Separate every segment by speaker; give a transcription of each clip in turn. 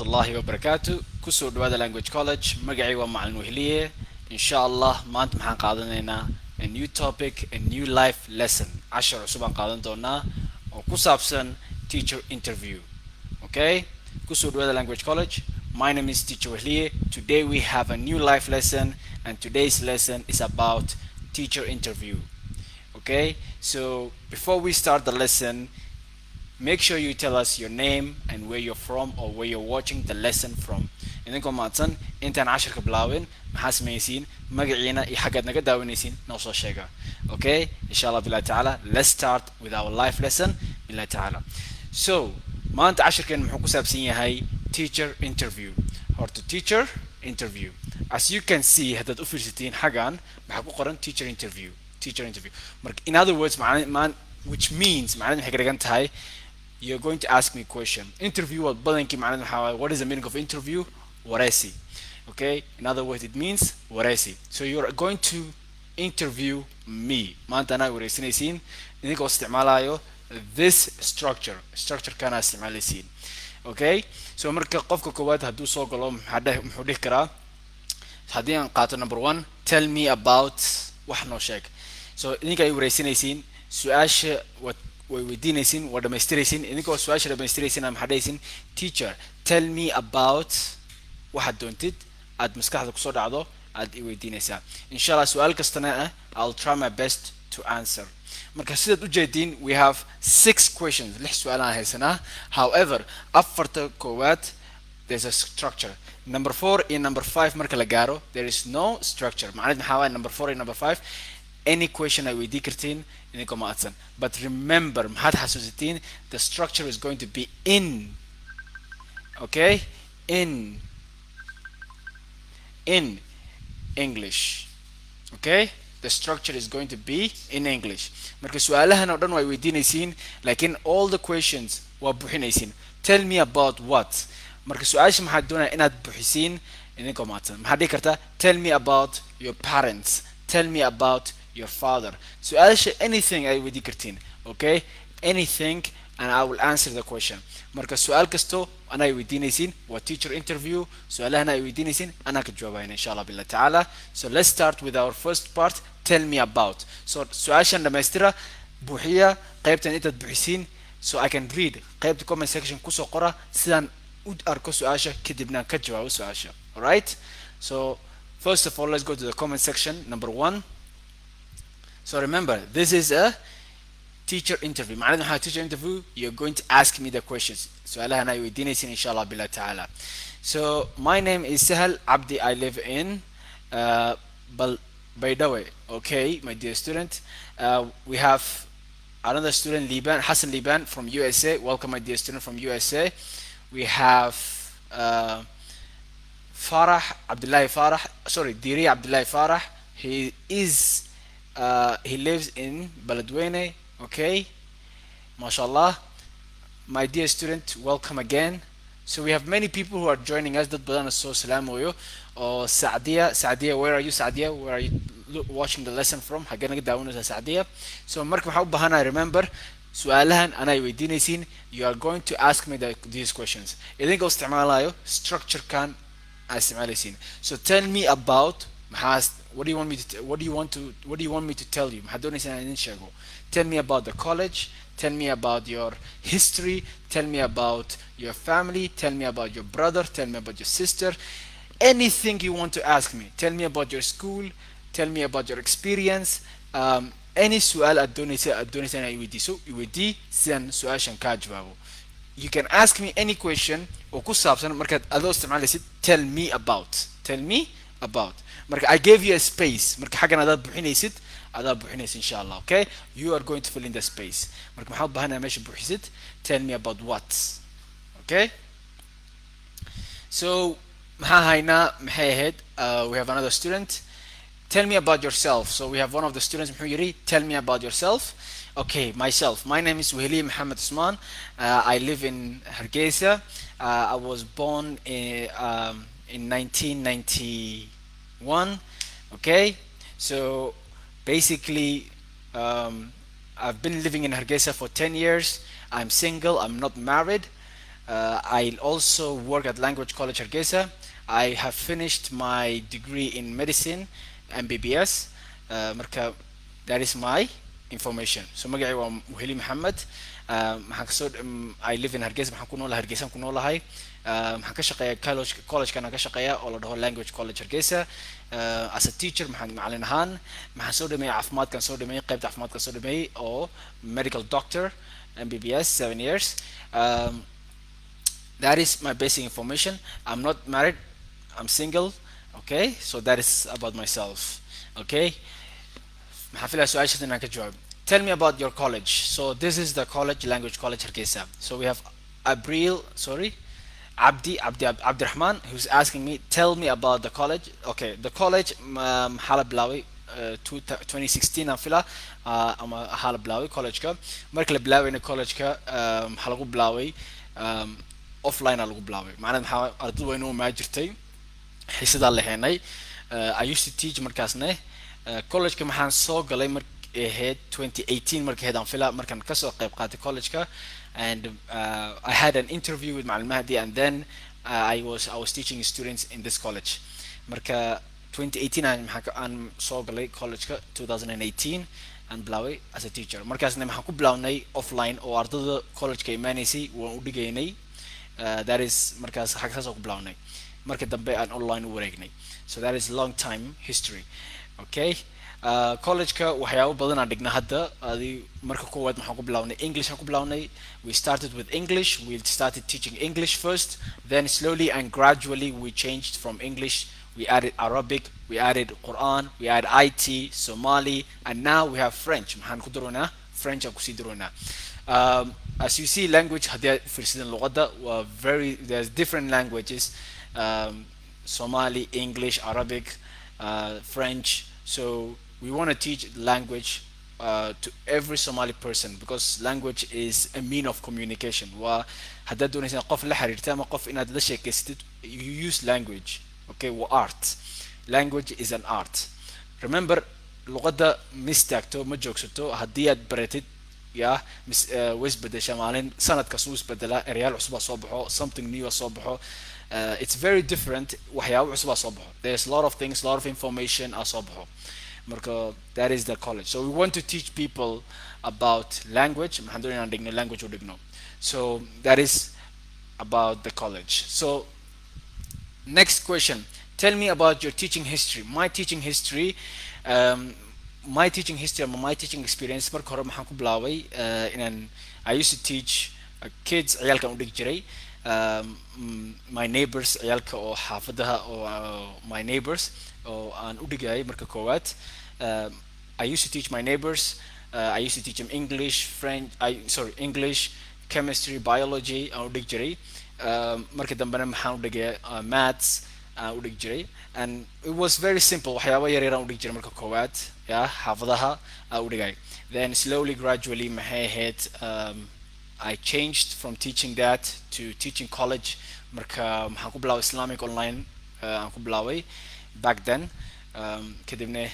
Speaker 1: الله وبركاته كسر دوادة language college مقعي ومعلن وهلية إن شاء الله ما أنت محن قادنينا a new topic a new life lesson 10 عصبان قادن دونا وكسابسن teacher interview okay كسر دوادة language college my name is teacher Weheliye. Today we have a new life lesson and today's lesson is about teacher interview. Okay, so before we start the lesson, make sure you tell us your name and where you're from or where you're watching the lesson from. إنكم معتصن أنت أنا عشر كبلاوين محاس ميسين مقعينا يحقد نقد داونيسين نوصل شيء. Okay, إن شاء الله بالله تعالى. Let's start with our life lesson بالله تعالى. So ما أنت عشر كن محكو سابسين هاي teacher interview or to teacher interview. As you can see هذا أوفيرستين حقان محكو قرن teacher interview. Teacher interview. In other words, which means you're going to ask me a question. Interview what is the meaning of interview? وراسي. Okay? In other words, it means وراسي. So you're going to interview me. ما أنت أنا وراسينيسين. إنك استعماله this structure كان استعماليسين. Okay? So مركب قفك كواد هدو صوق الله محده كرا. هدين قاطع number 1. Tell me about وحنا شيك. So إنك أي وراسينيسين. سؤالش ويدينيسين ودمستريسين إنك سؤالش دمستريسين أم حديسين teacher tell me about واحد دونتد أد مسكحة كسر عضو أد ويدينيسا إن شاء الله سؤال كستناء I'll try my best to answer مركزية الجدين we have 6 questions لح سؤالنا هاي سنة however أفرت كوات there's a structure number 4 and number 5 مركز لجارو there is no structure معناه نحاول number 4 and number 5 any question I will decretin إنكم أتصن but remember محد حسوستين the structure is going to be in okay in English okay the structure is going to be in English مركز سؤالها نقدر ويدينيسين لكن all the questions وبحنيسين tell me about what مركز سؤالش محد دونا إن بحسين إنكم أتصن محد يكرتا tell me about your parents tell me about your father سؤالش anything I will decretin okay anything and I will answer the question مركز سؤال كستو أنا يودينيسين و teacher interview سؤالها أنا يودينيسين أنا كجوابين إن شاء الله بالله تعالى so let's start with our first part tell me about so سؤالش لما يسترى بوحية قيبتن إنت بحسين so I can read قيبت comment section كسو قرأ سيدان أود أركو سؤالش كدبنا كجواب سؤالش alright so first of all let's go to the comment section number 1 so remember this is a teacher interview معناته teacher interview you're going to ask me the questions سؤالها أنا يودينيسين إن شاء الله بالله تعالى so my name is Sahal Abdi I live in Baydawe okay my dear student we have another student Liban Hassan Liban from USA welcome my dear student from USA we have Farah Abdullah Farah sorry Diri Abdullah Farah he lives in Baladweyne okay mashallah my dear student welcome again so we have many people who are joining us that بدنا نسوي سلام ويو or Saadia where are you Saadia where are you watching the lesson from حقنا قد داونة Saadia so مركب حب هنا remember سؤالهن أنا يودينيسين you are going to ask me these questions إذا قلت استعمالها structure كان استعماليسين so tell me about what do you want me to tell you tell me about the college tell me about your history tell me about your family tell me about your brother tell me about your sister anything you want to ask me tell me about your school tell me about your experience any سؤال أدوني أنا يودي سن سؤال شنكا جوابه you can ask me any question وكسب سنة مركز أدو استعمال tell me about مركز I gave you a space مركز حاجة أنا أدب بحنيس إن شاء الله okay you are going to fill in the space مركز محاول بهنا ماشي بحسد tell me about what okay so هنا محيهد we have another student tell me about yourself so we have one of the students محيري tell me about yourself okay myself my name is Weheliye Muhammad Usman I live in Hargeisa I was born in 1991 okay so basically I've been living in Hargeisa for 10 years I'm single I'm not married I also work at Language College Hargeisa. I have finished my degree in medicine, MBBS. Marka, that is my information. So magacay waa Weheliye Maxamed. Maxaan kasoo I live in Hargeysa. Maxaan ku noolahay Hargeysa ku noolahay. Maxaan ka shaqeeyaa college kana ka shaqeeyaa oo la dhaho Language College Hargeysa. As a teacher maxaan macalin ahaan. Maxaan soo dhameeyay caafimaadkan soo dhameeyay qaybta caafimaadkan soo dhameeyay oo medical doctor MBBS 7 years. That is my basic information. I'm not married. I'm single. Okay, so that is about myself. Okay. محافلة سؤال شدنا كجواب. Tell me about your college. So this is the college, Language College Hargeisa. So we have Abdi Rahman, who's asking me, tell me about the college. Okay, the college, Hala Blawi, 2016 aan fila ama Hala Blawi college ka. Marka la Blawi na college ka, halagu Blawi offline lagu Blawi. Macnaheedu maxaa ardaydu way inuu ma jirtay xiisada la heenay. I used to teach markaasna college-ka maxaan soo galay markay ahayd 2018 markay ahayd aan fila markaan kasoo qayb qaatay college-ka, and I had an interview with Macalin Mahdi, and then I was teaching students in this college. Marka 2018 aan soo galay college-ka 2018 aan bilaaway as a teacher. Markaasna maxaan ku bilaawnay offline oo ardayda college-ka imaanaysay waan u dhigaynay. That is markaas xagsaas oo ku bilaawnay. Marka dambe aan online u wareegnay. So that is long time history. Okay. College-ka waxyaabo badan aan dhigna hadda. Marka koowaad maxaan ku bilawnay English aan ku bilawnay. We started with English. We started teaching English first. Then slowly and gradually we changed from English. We added Arabic. We added Quran. We added IT, Somali, and now we have French. maxaan ku daroonaa French aan kusii daroonaa. As you see, language haddii fiirsadeen luqadda waa there's different languages. Somali, English, Arabic, French. So we want to teach language to every Somali person, because language is a mean of communication. Wa haddaad doonaysa qof la xiriirta ama qof inaad la sheekaystid, you use language. Okay, wa art. Language is an art. Remember, luqadda ma istaagto ma joogsato. Haddii aad baratid way isbedesha maalin sanadkaas wuu isbedelaa, eryaal cusub soo baxo, something new soo baxo. It's very different. waxyaabo cusub soo baxo. There's a lot of things, a lot of information soo baxo. Marka that is the college. So we want to teach people about language. maxaan doonayna aan dhigno language u dhigno. So that is about the college. So next question. Tell me about your teaching history. My teaching history, my teaching experience. Marka hore maxaan ku bilaaway I used to teach kids, ciyaalkan u dhigi jiray. My neighbors, ciyaalka oo xaafadaha oo my neighbors oo aan u dhigayay marka koowaad. I used to teach my neighbors. I used to teach them English, English, chemistry, biology aan u dhigi jiray. Marka dambena maxaan u dhigay maths u dhigi jiray, and it was very simple. waxyaabo yar yar aan u dhigi jiray marka koowaad xaafadaha u dhigay. Then slowly, gradually maxay ahayd I changed from teaching that to teaching college. Marka maxaan ku bilaaway Islamic online aan ku bilaaway back then. Kadibna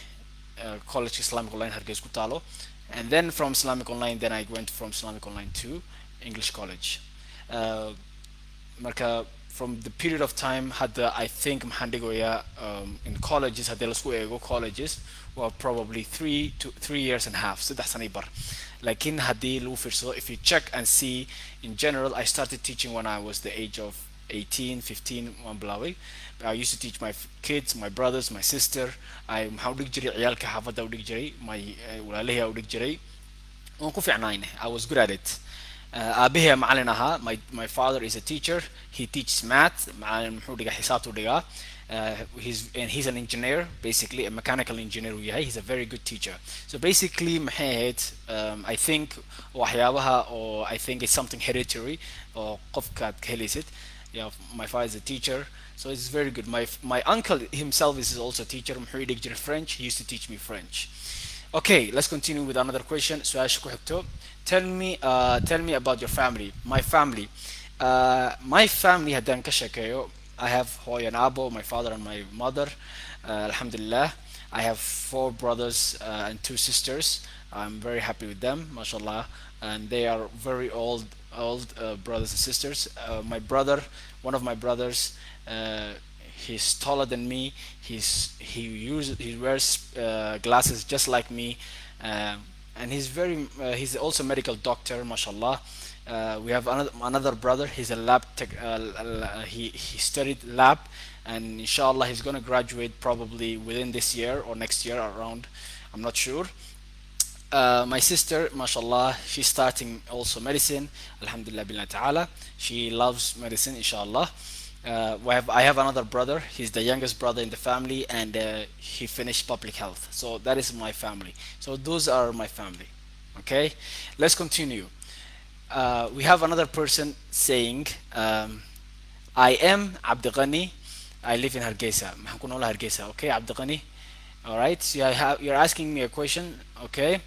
Speaker 1: college Islamic online Hargeysa ku taalo, and then from Islamic online then I went from Islamic online to English college. Marka from the period of time hadda I think maxaan dhigayaa in colleges haddii lasku eego colleges were probably 3 years and a half, 3 sano bar. Laakiin haddii lagu fiirsado, if you check and see, in general I started teaching when I was the age of 18, 15 waan bilaaway. I used to teach my kids, my brothers, my sister. maxaan u dhigi jiray ciyaalka xaafadda u dhigi jiray, my walaalihii u dhigi jiray. waan ku fiicnayne. I was good at it. aabahey macalin ahaa. My father is a teacher. He teaches math. macalin muxuu dhigaa xisaabtu dhigaa. He's an engineer, basically a mechanical engineer uu yahay. He's a very good teacher. So basically maxay ahayd I think waxyaabaha oo I think it's something hereditary oo qofka aad ka helaysid. My father is a teacher, so it's very good. My uncle himself is also a teacher. muxuu dhigi jiray French. He used to teach me French. Okay, let's continue with another question. su-aasha ku xigto. Tell me about your family. My family haddaan ka sheekeeyo, I have hooyo and abo, my father and my mother. Alhamdulillah. I have 4 brothers and 2 sisters. I'm very happy with them, mashallah. and they are very old brothers and sisters. My brother, one of my brothers, uh, he's taller than me. He wears glasses just like me, and he's also a medical doctor, mashallah. We have another brother. He's a lab tech. He studied lab, and inshallah he's gonna graduate probably within this year or next year around. I'm not sure. My sister, mashallah, she's starting also medicine. Alhamdulillah billah ta'ala. She loves medicine, inshallah. I have another brother. He's the youngest brother in the family, and he finished public health. So that is my family. So those are my family. Okay, let's continue. We have another person saying, I am Abdghani. I live in Hargeisa. maxaan ku noolaa Hargeisa. Okay, Abdghani. All right. So you're asking me a question. Okay.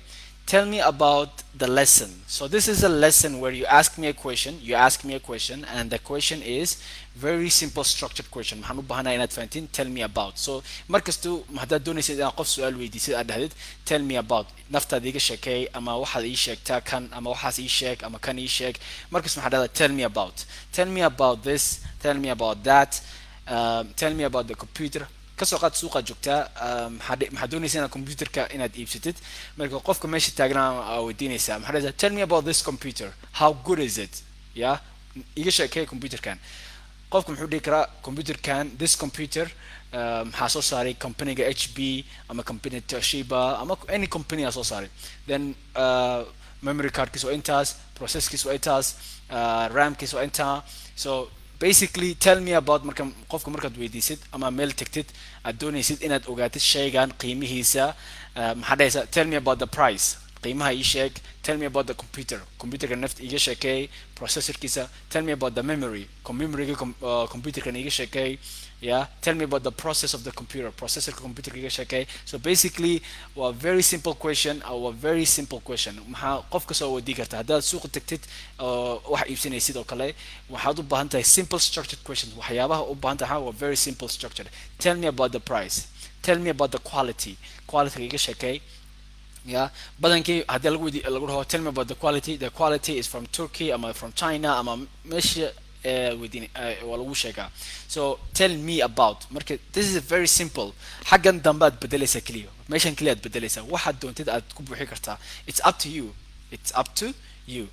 Speaker 1: Tell me about the lesson. So this is a lesson where you ask me a question. You ask me a question, and the question is very simple, structured question. maxaan u baahanahay inaad fahantiin. Tell me about. So markastu haddaad doonaysid inaad qof su-aal weydiisid aad dhahdid tell me about naftaada iga sheekay ama waxaad ii sheegtaa kan ama waxaas ii sheeg ama kan ii sheeg. Markas maxaa dhahdaa tell me about. Tell me about this. Tell me about that. Tell me about the computer. kasoo qaad suuqa joogtaa. maxaad doonaysa inaad computerka inaad iibsatid. marka qofka meesha taagnaa weydiinaysaa maxaa dhahdaa tell me about this computer, how good is it. Yeah, iga sheekay computerkan. qofka muxuu dhihi karaa computerkan, this computer maxaa soo saaray companyga HP ama company Toshiba ama any company aa soo saaray. Then memory cardkiis waa intaas, processkiis waa intaas, ramkiis waa intaa. So basically tell me about marka qofka markaad weydiisid ama meel tagtid aad doonaysid inaad ogaatid shaygan qiimihiisa. maxaa dhahaysaa tell me about the price, qiimaha ii sheeg. Tell me about the computerka nafta iga sheekay, processorkiisa. Tell me about the memory, memoryga computerkan iga sheekay. Yeah, tell me about the process of the computer, processorka computerka iga sheekay. So basically waa very simple question, waa very simple question. maxaa qofka soo weydiin karta haddaad suuqa tagtid wax iibsanaysid oo kale. waxaad u baahan tahay simple structured questions. waxyaabaha u baahan tahay waa very simple structured. Tell me about the price. Tell me about the quality iga sheekay. Yeah, badankii haddii lagu dhaho tell me about the quality is from Turkey ama from China ama meesha within waa lagu sheegaa. So tell me about marka this is very simple. xaggan dambe aad bedelaysaa keliya, meeshan keliya aad bedelaysaa. waxaad doontid aad ku buuxi kartaa. It's up to you. It's up to you.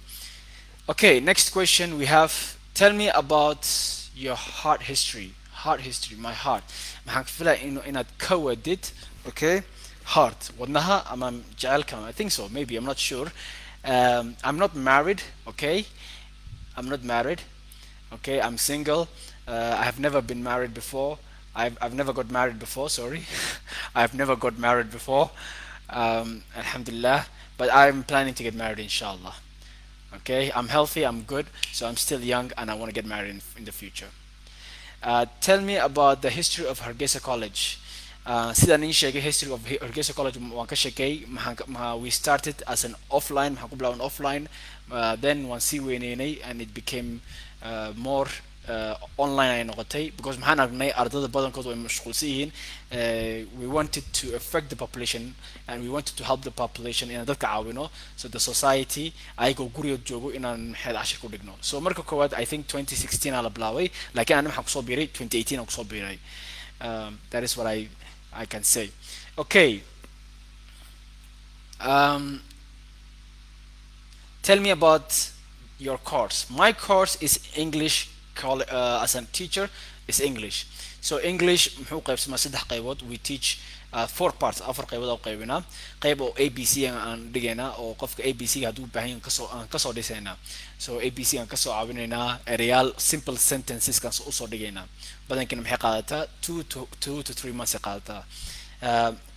Speaker 1: Okay, next question we have. Tell me about your heart history. Heart history, my heart. maxaan ka filaya inaad ka wadid. Okay, heart, wadnaha ama jacelka. I think so, maybe, I'm not sure. I'm not married. Okay, I'm not married. Okay, I'm single. I have never been married before. I've never got married before, sorry. I've never got married before. Alhamdulillah, but I'm planning to get married inshallah. Okay, I'm healthy, I'm good, so I'm still young and I want to get married in the future. Tell me about the history of Hargeisa College. Sidaan ii sheegay history of Hargeisa College waan ka sheekay. We started as an offline, maxaan ku bilaaban offline. Then waan sii weyneynay and it became more online ay noqotay because maxaan aragnay ardada badankood way mashquulsan yihiin. We wanted to affect the population and we wanted to help the population inaan dadka caawino. So the society ayagoo guriga joogo inaan maxaad cashir ku dhigno. So marka koowaad I think 2016 aa la bilaabay, laakiin ana maxaan kusoo biiray 2018 aan kusoo biiray. That is what I can say. Okay. Tell me about your course. My course is English. As a teacher, is English. So English muxuu qaybsamaa saddex qaybood. We teach 4 parts, afar qaybood oo qaybinaa. qayb oo ABC aan dhigaynaa oo qofka ABC hadduu u baahan yahay aan kasoo dhisaynaa. So ABC aan kasoo caawinaynaa real simple sentences kan usoo dhigaynaa. badankiina maxay qaadataa 2 to 3 months ay qaadataa.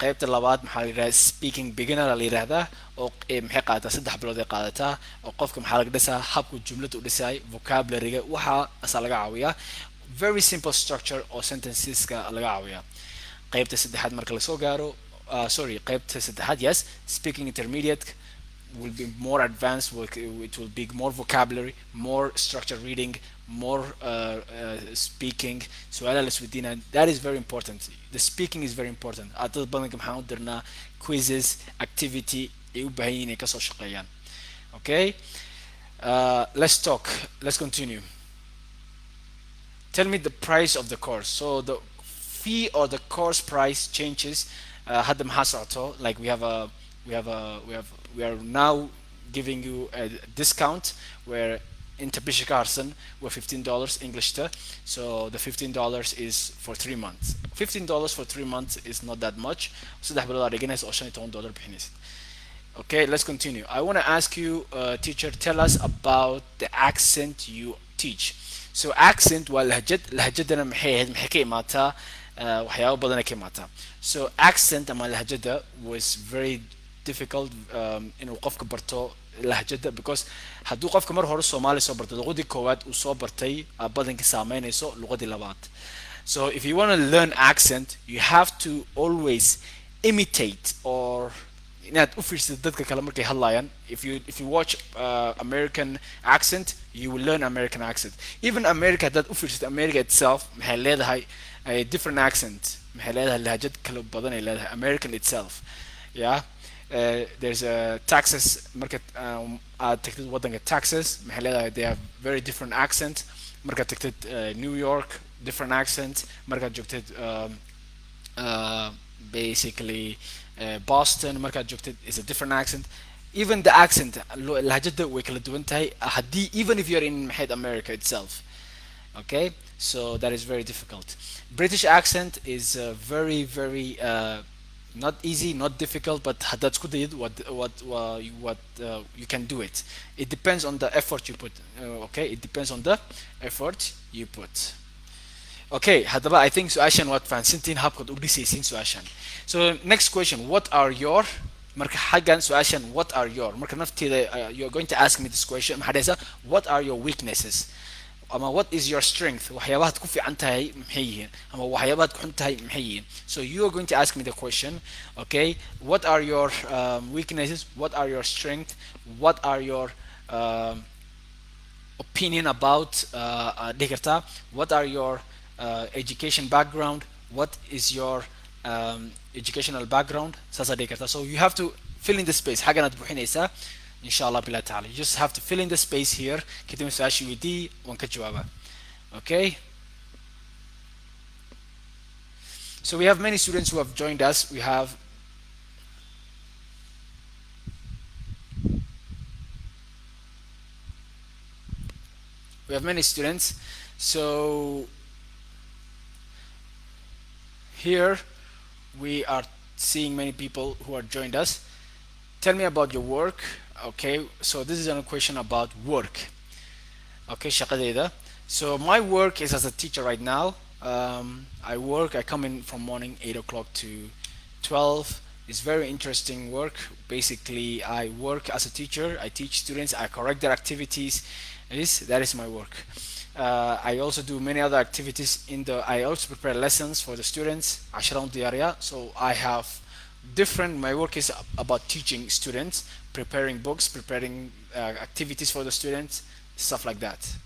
Speaker 1: qaybta labaad maxaa la yidhahdaa speaking beginner la yidhahdaa oo maxay qaadataa 3 bilood ay qaadataa oo qofka maxaa laga dhisaa habku jumlada u dhisay, vocabulary-ga waxa asaa laga caawiyaa. Very simple structure oo sentenceska laga caawiyaa. qaybta saddexaad marka la soo gaaro qaybta saddexaad yes, speaking intermediate will be more advanced. It will be more vocabulary, more structured reading, more speaking. su'aalaha la isweydiinaya, that is very important. The speaking is very important. ardada badanka maxaan u dirnaa quizzes, activity ay u baahan yihiin inay kasoo shaqeeyaan. Okay, let's talk. Let's continue. Tell me the price of the course. So the fee or the course price changes. هذا ما حصلته. Like we are now giving you a discount where in بشي كارسن we're $15 English to. So the $15 is for 3 months. $15 for 3 months is not that much. So ده $10 جنيه أو شان $10 بحنيس. Okay, let's continue. I want to ask you, teacher, tell us about the accent you teach. So accent واللهجة لهجتنا محي كيماتا وحياة بدنا كيماتا. So accent أما لهجة was very difficult إنه قفك برتو لهجة because هدو قفك مرة هو الصومالي صبرت لغة دي كواد وصبرتي بدن كسامين يسو لغة دي لبات. So if you want to learn accent, you have to always imitate or inaad u fiirsatid dadka kale markay hadlayaan. If you watch American accent, you will learn American accent. Even America haddaad u fiirsatid America itself maxay leedahay a different accent, maxay leedahay lahjad kala badan ay leedahay American itself. Yeah. There's a Texas market aad tagtid wadanka Texas maxay leedahay they have very different accent. Markaad tagtid New York different accent. Markaad joogtid basically Boston markaad joogtid is a different accent. Even the accent lahjada way kala duwan tahay haddii even if you're in maxayd America itself. Okay, so that is very difficult. British accent is very not easy, not difficult, but haddaad isku dayid what you can do it. It depends on the effort you put. Okay, it depends on the effort you put. Okay, haddaba I think su-aashan waad fahansantihiin habkaad u dhisaysiin su-aashan. So next question, what are your marka xaggan su-aashan what are your marka nafteeda you're going to ask me this question maxaa dhahaysaa what are your weaknesses ama what is your strength waxyaabahaad ku fiican tahay maxay yihiin ama waxyaabahaad ku xun tahay maxay yihiin. So you are going to ask me the question, okay, what are your weaknesses, what are your strength, what are your opinion about dhihi kartaa what are your education background, what is your educational background saasaa dhihi kartaa. So you have to fill in the space xagganaad buuxinaysaa insha allah billahi taala. You just have to fill in the space here kadibna su-aashii weydii waan ka jawaabaa. Okay, so we have many students who have joined us. We have many students. So here we are seeing many people who are joined us. Tell me about your work. Okay, so this is a question about work. Okay, shaqadeyda. So my work is as a teacher right now. I come in from morning 8 o'clock to 12. It's very interesting work. Basically, I work as a teacher. I teach students. I correct their activities. That is my work. I also do many other activities I also prepare lessons for the students عشرة area. So I have my work is about teaching students, preparing books, preparing activities for the students, stuff like that.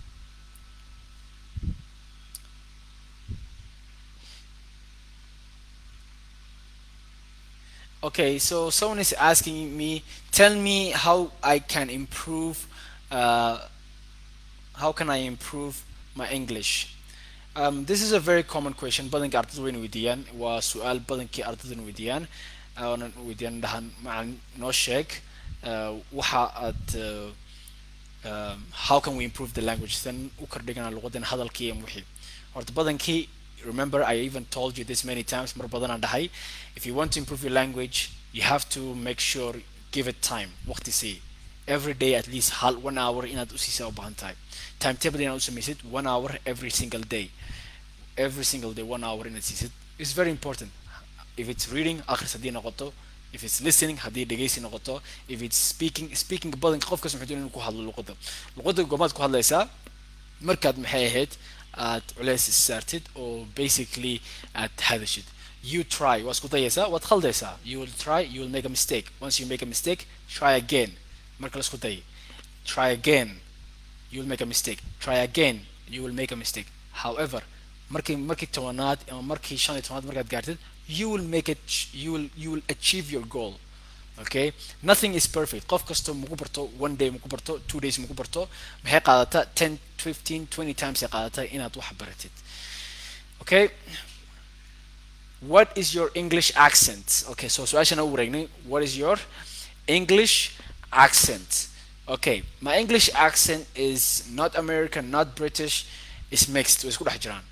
Speaker 1: Okay, so someone is asking me, tell me how I can improve how can I improve my English? This is a very common question. Badankii ardaydu wayna weydiiyaan. Waa su-aal badankii ardaydu weydiiyaan. Oonan weydiiyaan dhahan macalin noo sheeg waxa aad how can we improve the language tan u kordhigana luqadan hadalkii iyo wixii. Horta badankii remember I even told you this many times mar badan aan dhahay if you want to improve your language you have to make sure give it time waqti sii every day at least 1 hour inaad u siisaa u baahan tahay. Timetable inaad u samaysid 1 hour every single day 1 hour inaad siisid is very important. If it's reading akhris haddii noqoto, if it's listening haddii dhegeysi noqoto, if it's speaking badanka qofkas muxuu doonaya inuu ku hadlo luqada gomaad ku hadlaysaa markaad maxay ahayd aad culays saartid oo basically aad hadashid. You try waa isku dayaysaa waad khaldaysaa. You will try, you will make a mistake. Once you make a mistake, try again. Marka la isku day, try again, you will make a mistake. Try again, you will make a mistake. However, markii tobanaad ama markii 15 markaad gaartid, you will achieve your goal. Okay, nothing is perfect. qof kasto maku barto 1 day maku barto 2 days maku barto maxay qaadataa 10 15 20 times ay qaadataa inaad wax baratid. Okay, what is your English accent? Okay, so su-aashan ugu wareegnay, what is your English accent? Okay, my English accent is not American, not British, it's mixed. Way isku dhex jiraan.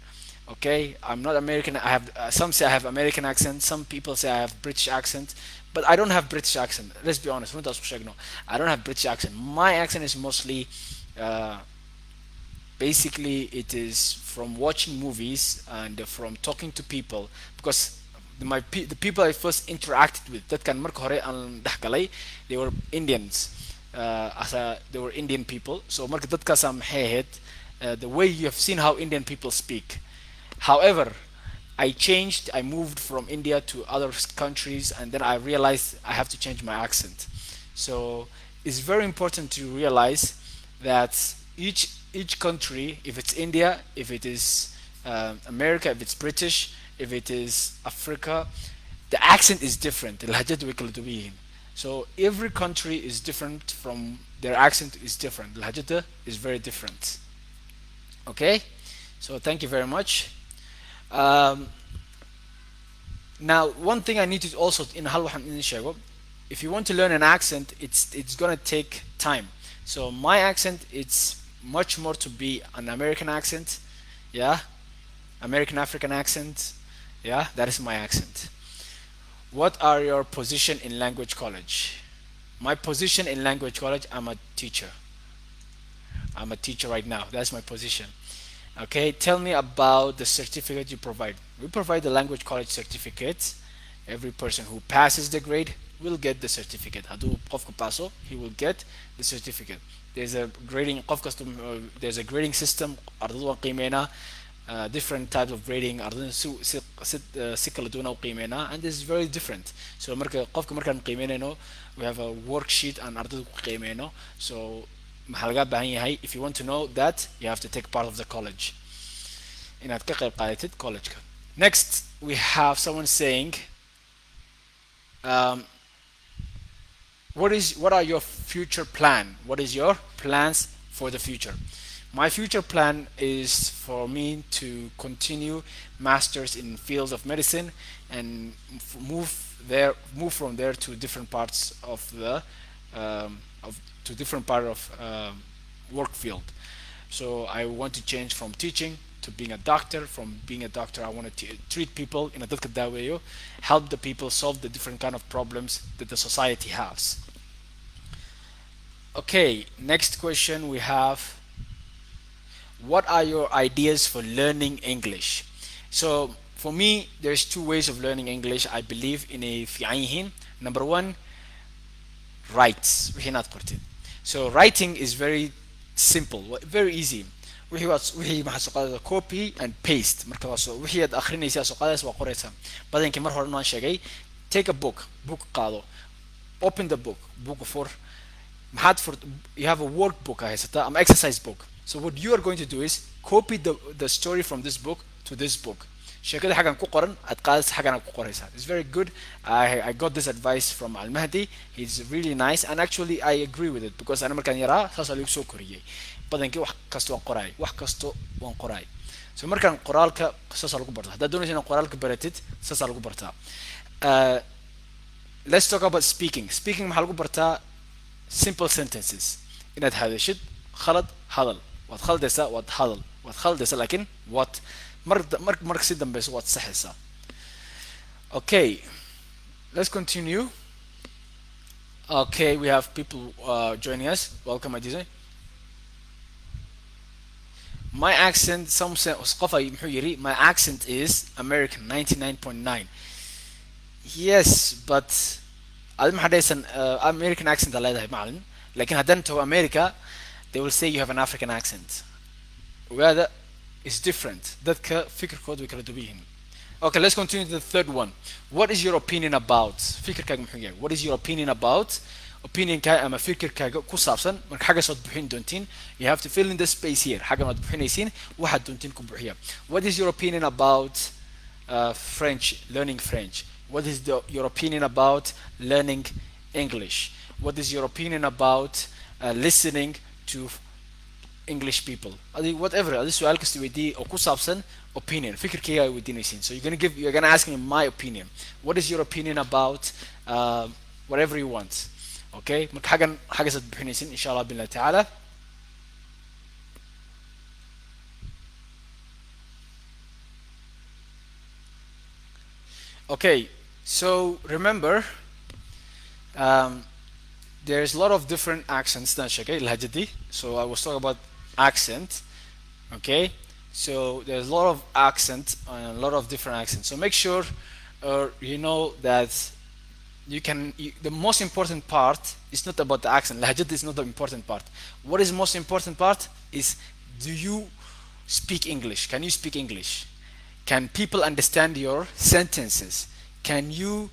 Speaker 1: Okay, I'm not American. I have some say I have American accent. Some people say I have British accent, but I don't have British accent. Let's be honest. I don't have British accent. My accent is mostly uh, basically it is from watching movies and from talking to people because the people I first interacted with that can marka hore aan dhexgalay they were Indians they were Indian people so marka dadkaas aan maxay ahayd the way you have seen how Indian people speak. However, I changed. I moved from India to other countries, and then I realized I have to change my accent. So it's very important to realize that each country, if it's India, if it is America, if it's British, if it is Africa, the accent is different. اللهجات way. So every country is different from their accent is different. اللهجة is very different. Okay, so thank you very much. Um, Now, one thing I need to also in hal waxaan idin sheego, if you want to learn an accent, it's gonna take time. So my accent, it's much more to be an American accent, yeah, American African accent, yeah, that is my accent. What are your position in language college? My position in language college, I'm a teacher. I'm a teacher right now. That's my position. Okay, tell me about the certificate you provide. We provide the language college certificate. Every person who passes the grade will get the certificate. Hadu qofka paso, he will get the certificate. There's a grading there's a grading system. Ardadu waan qiimeynaa different types of grading. Ardadu si kala duwan u qiimeynaa and this is very different. So marka qofka markaan qiimeynayno, we have a worksheet and ardadu ku qiimeyno. So maxaa laga baahan yahay, if you want to know that, you have to take part of the college inaad ka qayb qaadatid collegeka. Next we have someone saying um, what are your future plan? What is your plans for the future? My future plan is for me to continue masters in fields of medicine and move from there to different parts of the to different part of work field. So I want to change from teaching to being a doctor. From being a doctor, I want to treat people in a dadka daaweeyo, help the people solve the different kind of problems that the society has. Okay, next question we have, what are your ideas for learning English? So for me, there's two ways of learning English. I believe in a fiican yihiin. Number one, writes wixii inaad qortid. So writing is very simple, very easy. wixii maxaa soo qaadaysa copy and paste. Marka wixii aad akhrinaysaa soo qaadaysa waa qoraysaa. Badankii mar hore waan sheegay, take a book qaado, open the book for you have a workbook haysata ama exercise book. So what you are going to do is copy the story from this book to this book. sheekada xagan ku qoran aad qaadaysa xagan ku qoraysaa. It's very good. I got this advice from Al Mahdi. He's really nice and actually I agree with it because ana markaan yaraa saas ayuu soo koriyay. Badankii wax kasto waan qoray. So markaan qoraalka saas lagu bartaa. Haddaad doonaysa inaad qoraalka baratid, saas lagu bartaa. Let's talk about speaking. Speaking maxaa lagu bartaa? Simple sentences. Inaad hadashid, khalad, hadal. Waad khaldaysaa, waad hadal. Waad khaldaysaa laakiin what marka si dambeyso waad saxaysaa. Okay, let's continue. Okay, we have people joining us. Welcome, Adizay. My accent, some say my accent is American 99.9. Yes, but I'm American accent leedahay macallin. Laakiin haddaan tago America, they will say you have an African accent. Whether is different. Dadka fikirkooda way kala duwan yihiin. Okay, let's continue to the third one. What is your opinion about? Fikirkaaga muxuu yahay? What is your opinion about? Opinionkaaga ama fikirkaaga ku saabsan marka xagga soo bixin doontiin. You have to fill in the space here. Xagga maad bixinaysiin waxaad doontiin ku bixiya. What is your opinion about French, learning French? What is your opinion about learning English? What is your opinion about listening to English people? Whatever. Adi su'aal kasta weydii oo ku saabsan opinion. Fikirkayga ay weydiinaysiin. So you're gonna ask me my opinion. What is your opinion about whatever you want? Okay. marka xaggasaad bixinaysiin insha Allah billahi ta'ala. Okay, so remember, um, there's a lot of different accents. Okay, lahjadi. So I was talking about accent. Okay, so there's a lot of accent and a lot of different accents. So make sure you know that the most important part is not about the accent. Lahjad is not the important part. What is most important part is, do you speak English? Can you speak English? Can people understand your sentences? Can you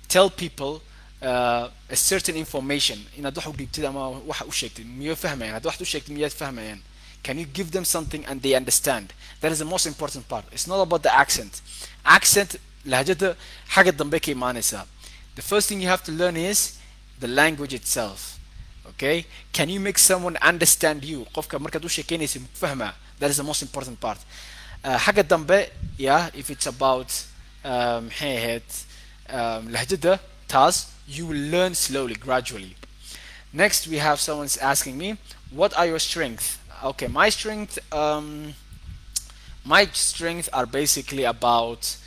Speaker 1: tell people a certain information? inaad wax u dhiibtid ama wax u sheegtid miyay fahmayaan? Hadda wax u sheegtid miyaad fahmayaan? Can you give them something and they understand? That is the most important part. It's not about the accent. Accent lahjada xagga dambe ka imaanaysa. The first thing you have to learn is the language itself. Okay? Can you make someone understand you? qofka markaad u sheekeynaysid fahma. That is the most important part. xagga dambe, yeah, if it's about maxay ahayd lahjada taas, you will learn slowly, gradually. Next, we have someone's asking me, what are your strengths? Okay, my strengths are basically about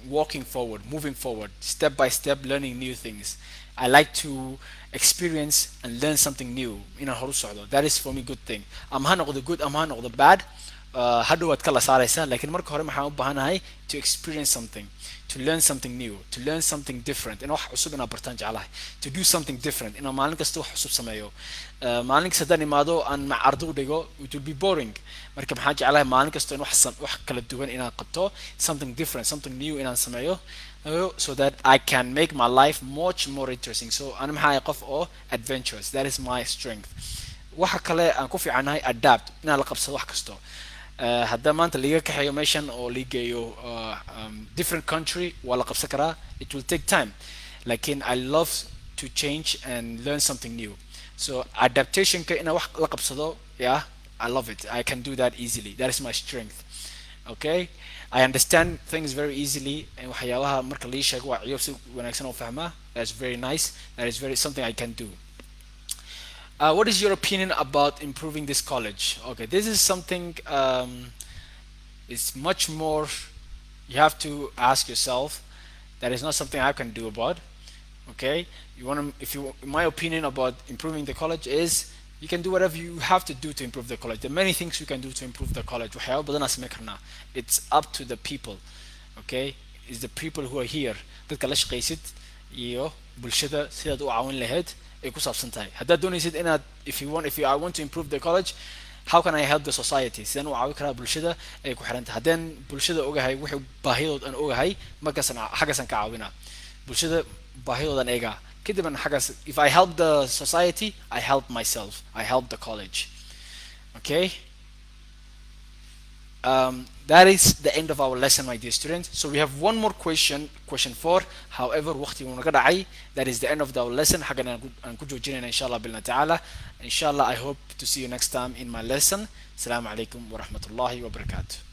Speaker 1: walking forward, moving forward, step by step, learning new things. I like to experience and learn something new. That is for me good thing. I'm ha noqdo good, I'm ha noqdo bad. Hadhow waad kala saaraysaa, laakiin marka hore maxaan u baahanahay to experience something, to learn something new, to learn something different, in wax cusub inaan bartaan jeclahay, to do something different, inaan maalin kasta wax cusub sameeyo. Maalin kasta haddaan imaado aan ardo u dhigo, it will be boring. Marka maxaan jeclahay maalin kasta in wax kala duwan inaan qabto, something different, something new inaan sameeyo, so that I can make my life much more interesting. So ana maxaa qof oo adventurous. That is my strength. Waxa kale aan ku fiicanahay adapt, inaan la qabsado wax kasto. hadda maanta liga kaxeeyo meeshan oo ligeeyo different country waa la qabsan karaa. It will take time, lakin I love to change and learn something new. So adaptation ka ina wax la qabsado, yeah, I love it. I can do that easily. That is my strength. Okay, I understand things very easily, and waxyaabaha marka la sheego waa ciyaar si wanaagsan oo fahmaa. That's very nice. That is very something I can do. What is your opinion about improving this college? Okay, this is something, it's much more, you have to ask yourself. That is not something I can do about. Okay, my opinion about improving the college is, you can do whatever you have to do to improve the college. There are many things you can do to improve the college. It's up to the people. Okay, it's the people who are here. dadka la shaqaysid iyo bulshada sidaad u caawin lahayd ay ku saabsan tahay. Haddaad doonaysid inaad, if I want to improve the college, how can I help the society? Sidaan u caawin karaa bulshada ay ku xiran tahay. Haddaan bulshada ogahay wixii baahidood aan ogahay, markaasaan xaggaasaan ka caawinaa. Bulshada baahidoodan eegaa. Kadib aan xaggaas, if I help the society, I help myself. I help the college. Okay? That is the end of our lesson, my dear students. So we have one more question 4. However, that is the end of our lesson. Inshallah bilna ta'ala. Inshallah, I hope to see you next time in my lesson. Assalamu alaikum wa rahmatullahi wa barakatuh.